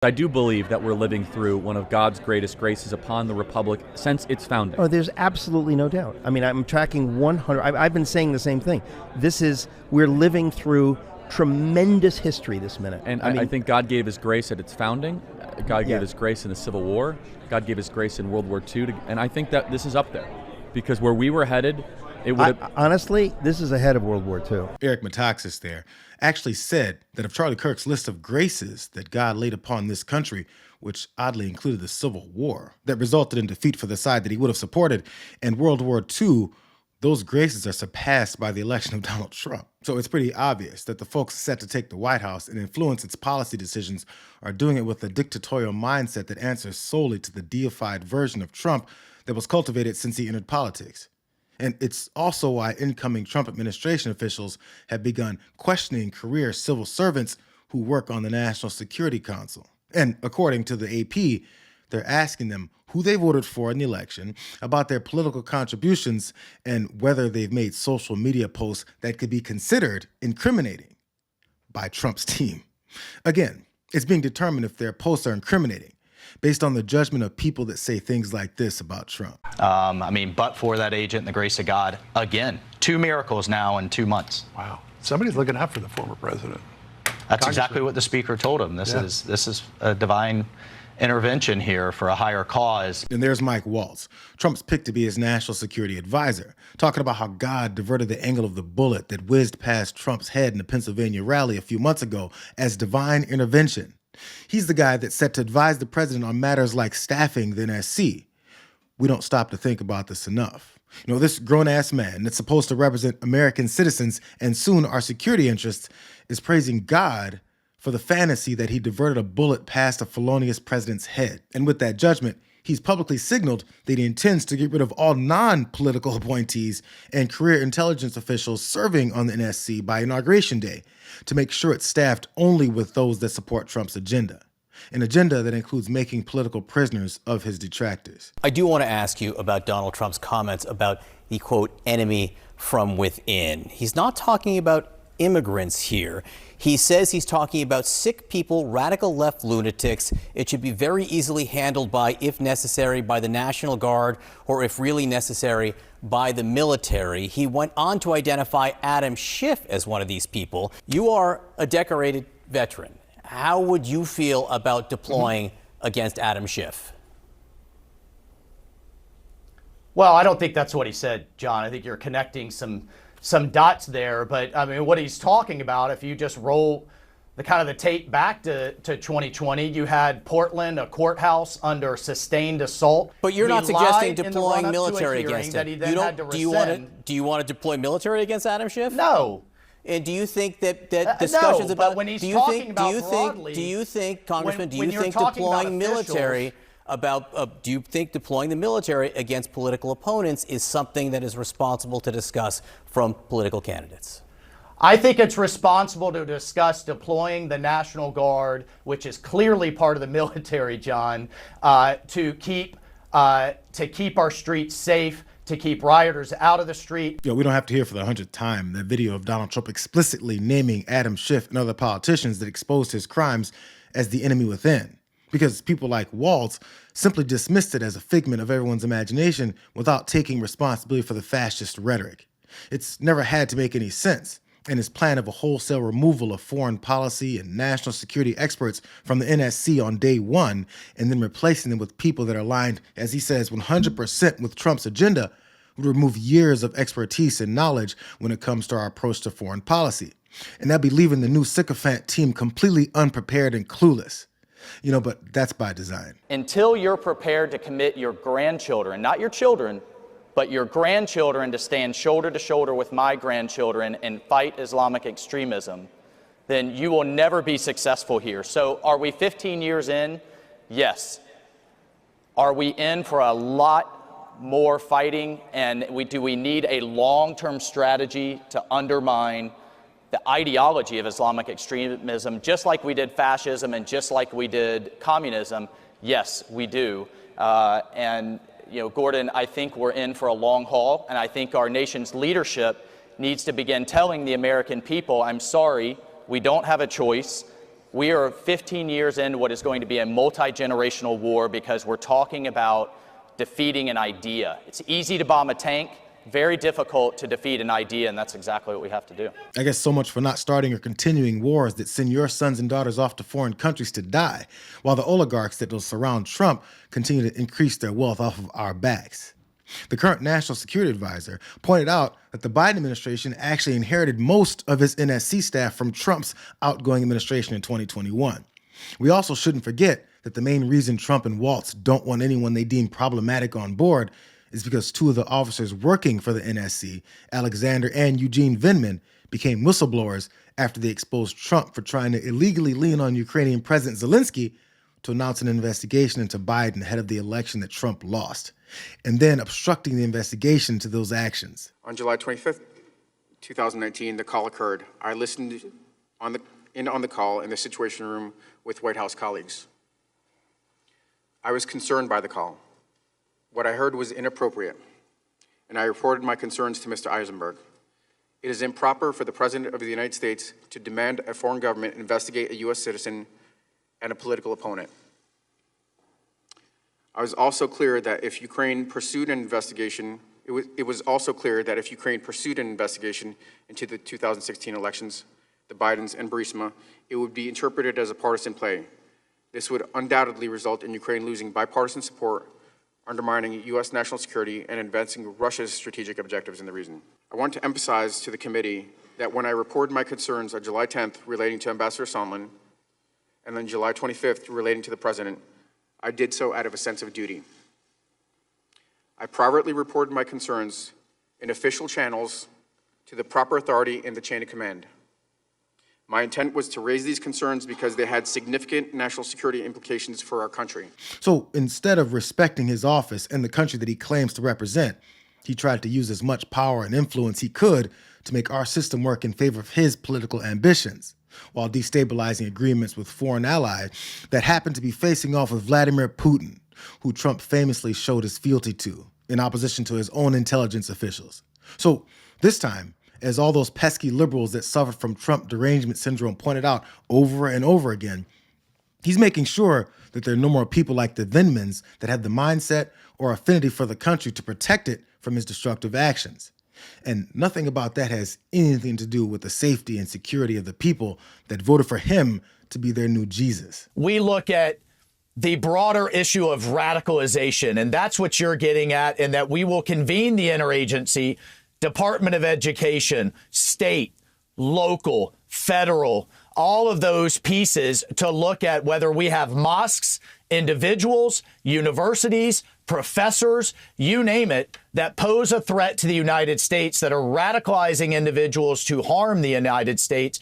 I do believe that we're living through one of God's greatest graces upon the Republic since its founding. Oh, there's absolutely no doubt. I mean, I'm tracking 100. I've been saying the same thing. We're living through tremendous history this minute. And I think God gave his grace at its founding. God gave his grace in the Civil War. God gave his grace in World War II. And I think that this is up there. Because where we were headed, it would have... Honestly, this is ahead of World War II. Eric Metaxas there actually said that of Charlie Kirk's list of graces that God laid upon this country, which oddly included the Civil War, that resulted in defeat for the side that he would have supported, and World War II, those graces are surpassed by the election of Donald Trump. So it's pretty obvious that the folks set to take the White House and influence its policy decisions are doing it with a dictatorial mindset that answers solely to the deified version of Trump that was cultivated since he entered politics. And it's also why incoming Trump administration officials have begun questioning career civil servants who work on the National Security Council. And according to the AP, they're asking them who they voted for in the election, about their political contributions, and whether they've made social media posts that could be considered incriminating by Trump's team. Again, it's being determined if their posts are incriminating based on the judgment of people that say things like this about Trump. But for that agent and the grace of God, again, 2 miracles now in 2 months. Wow. Somebody's looking out for the former president. That's exactly what the speaker told him. This is a divine intervention here for a higher cause. And there's Mike Waltz, Trump's pick to be his national security advisor, talking about how God diverted the angle of the bullet that whizzed past Trump's head in the Pennsylvania rally a few months ago as divine intervention. He's the guy that's set to advise the president on matters like staffing the NSC. We don't stop to think about this enough. You know, this grown-ass man that's supposed to represent American citizens and soon our security interests is praising God for the fantasy that he diverted a bullet past a felonious president's head. And with that judgment, he's publicly signaled that he intends to get rid of all non-political appointees and career intelligence officials serving on the NSC by Inauguration Day to make sure it's staffed only with those that support Trump's agenda. An agenda that includes making political prisoners of his detractors. I do want to ask you about Donald Trump's comments about the, quote, enemy from within. He's not talking about immigrants here. He says he's talking about sick people, radical left lunatics. It should be very easily handled by, if necessary, by the National Guard, or if really necessary, by the military. He went on to identify Adam Schiff as one of these people. You are a decorated veteran. How would you feel about deploying against Adam Schiff? Well, I don't think that's what he said, John. I think you're connecting some dots there. But I mean, what he's talking about, if you just roll the tape back to 2020, you had Portland, a courthouse under sustained assault. But you're not suggesting deploying military against him. Do you want to deploy military against Adam Schiff? No. And do you think that discussions no, about but when he's talking about broadly, do you think, Congressman, do you think deploying military do you think deploying the military against political opponents is something that is responsible to discuss from political candidates? I think it's responsible to discuss deploying the National Guard, which is clearly part of the military, John, to keep our streets safe, to keep rioters out of the street. We don't have to hear for the 100th time that video of Donald Trump explicitly naming Adam Schiff and other politicians that exposed his crimes as the enemy within. Because people like Waltz simply dismissed it as a figment of everyone's imagination without taking responsibility for the fascist rhetoric. It's never had to make any sense. And his plan of a wholesale removal of foreign policy and national security experts from the NSC on day one, and then replacing them with people that are aligned, as he says, 100% with Trump's agenda, would remove years of expertise and knowledge when it comes to our approach to foreign policy. And that'd be leaving the new sycophant team completely unprepared and clueless. But that's by design. Until you're prepared to commit your grandchildren, not your children, but your grandchildren to stand shoulder to shoulder with my grandchildren and fight Islamic extremism, then you will never be successful here. So are we 15 years in? Yes. Are we in for a lot more fighting? And do we need a long-term strategy to undermine the ideology of Islamic extremism, just like we did fascism and just like we did communism? Yes, we do. Gordon, I think we're in for a long haul, and I think our nation's leadership needs to begin telling the American people, I'm sorry, we don't have a choice. We are 15 years into what is going to be a multi-generational war because we're talking about defeating an idea. It's easy to bomb a tank, very difficult to defeat an idea, and that's exactly what we have to do. I guess so much for not starting or continuing wars that send your sons and daughters off to foreign countries to die, while the oligarchs that will surround Trump continue to increase their wealth off of our backs. The current National Security Advisor pointed out that the Biden administration actually inherited most of his NSC staff from Trump's outgoing administration in 2021. We also shouldn't forget that the main reason Trump and Waltz don't want anyone they deem problematic on board is because two of the officers working for the NSC, Alexander and Eugene Vindman, became whistleblowers after they exposed Trump for trying to illegally lean on Ukrainian President Zelensky to announce an investigation into Biden ahead of the election that Trump lost, and then obstructing the investigation into those actions. On July 25th, 2019, the call occurred. I listened on the call in the Situation Room with White House colleagues. I was concerned by the call. What I heard was inappropriate, and I reported my concerns to Mr. Eisenberg. It is improper for the President of the United States to demand a foreign government investigate a U.S. citizen and a political opponent. I was also clear that if Ukraine pursued an investigation, it was also clear that if Ukraine pursued an investigation into the 2016 elections, the Bidens and Burisma, it would be interpreted as a partisan play. This would undoubtedly result in Ukraine losing bipartisan support, undermining U.S. national security, and advancing Russia's strategic objectives in the region. I want to emphasize to the committee that when I reported my concerns on July 10th relating to Ambassador Sondland, and then July 25th relating to the President, I did so out of a sense of duty. I privately reported my concerns in official channels to the proper authority in the chain of command. My intent was to raise these concerns because they had significant national security implications for our country. So instead of respecting his office and the country that he claims to represent, he tried to use as much power and influence he could to make our system work in favor of his political ambitions, while destabilizing agreements with foreign allies that happened to be facing off with Vladimir Putin, who Trump famously showed his fealty to, in opposition to his own intelligence officials. So this time, as all those pesky liberals that suffered from Trump derangement syndrome pointed out over and over again, he's making sure that there are no more people like the Vindmans that have the mindset or affinity for the country to protect it from his destructive actions. And nothing about that has anything to do with the safety and security of the people that voted for him to be their new Jesus. We look at the broader issue of radicalization, and that's what you're getting at, and that we will convene the interagency, Department of Education, state, local, federal, all of those pieces to look at whether we have mosques, individuals, universities, professors, you name it, that pose a threat to the United States, that are radicalizing individuals to harm the United States,